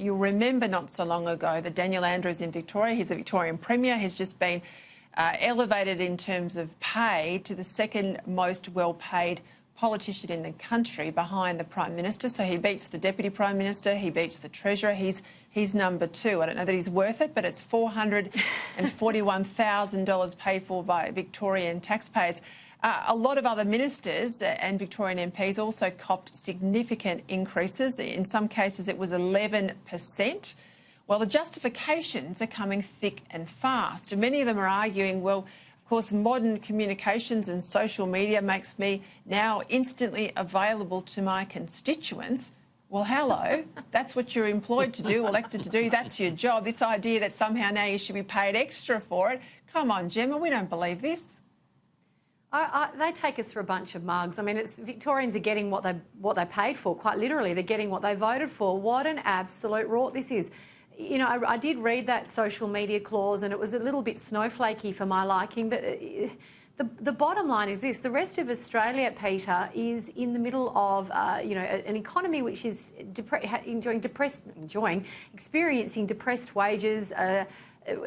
you'll remember not so long ago that Daniel Andrews in Victoria, he's the Victorian Premier, has just been elevated in terms of pay to the second most well-paid politician in the country behind the Prime Minister. So he beats the Deputy Prime Minister, he beats the Treasurer, he's number two. I don't know that he's worth it, but it's $441,000 paid for by Victorian taxpayers. A lot of other ministers and Victorian MPs also copped significant increases. In some cases, it was 11%. Well, the justifications are coming thick and fast. And many of them are arguing, well, of course, modern communications and social media makes me now instantly available to my constituents. Well, hello, that's what you're employed to do, elected to do. That's your job. This idea that somehow now you should be paid extra for it. Come on, Gemma, we don't believe this. They take us for a bunch of mugs. I mean, Victorians are getting what they paid for, quite literally. They're getting what they voted for. What an absolute rort this is. You know, I did read that social media clause and it was a little bit snowflakey for my liking, but the bottom line is this. The rest of Australia, Peter, is in the middle of, you know, an economy which is experiencing depressed wages,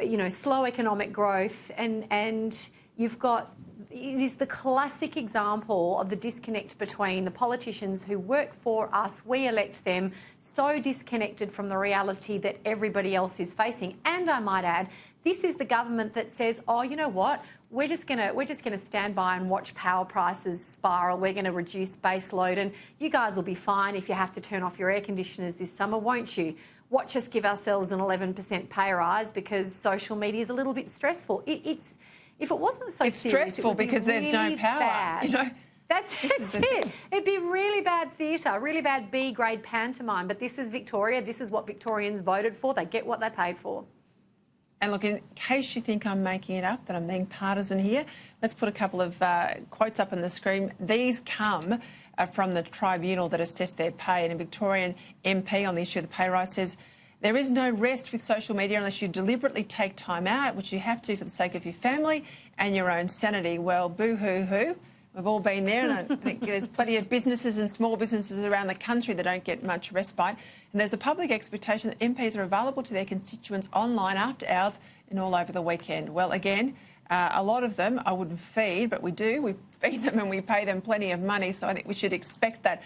you know, slow economic growth, and you've got... It is the classic example of the disconnect between the politicians who work for us, we elect them, so disconnected from the reality that everybody else is facing. And I might add, this is the government that says, oh, you know what, we're just gonna stand by and watch power prices spiral. We're going to reduce base load, and you guys will be fine if you have to turn off your air conditioners this summer, won't you? Watch us give ourselves an 11% pay rise because social media is a little bit stressful. If it wasn't so it's serious, stressful because there's no power. Bad. You know, that's it. It'd be really bad theatre, really bad B-grade pantomime. But this is Victoria. This is what Victorians voted for. They get what they paid for. And look, in case you think I'm making it up, that I'm being partisan here, let's put a couple of quotes up on the screen. These come from the tribunal that assessed their pay. And a Victorian MP on the issue of the pay rise says, there is no rest with social media unless you deliberately take time out, which you have to for the sake of your family and your own sanity. Well, boo-hoo-hoo. We've all been there, and I think there's plenty of businesses and small businesses around the country that don't get much respite. And there's a public expectation that MPs are available to their constituents online after hours and all over the weekend. Well, again, a lot of them I wouldn't feed, but we do. We feed them and we pay them plenty of money, so I think we should expect that.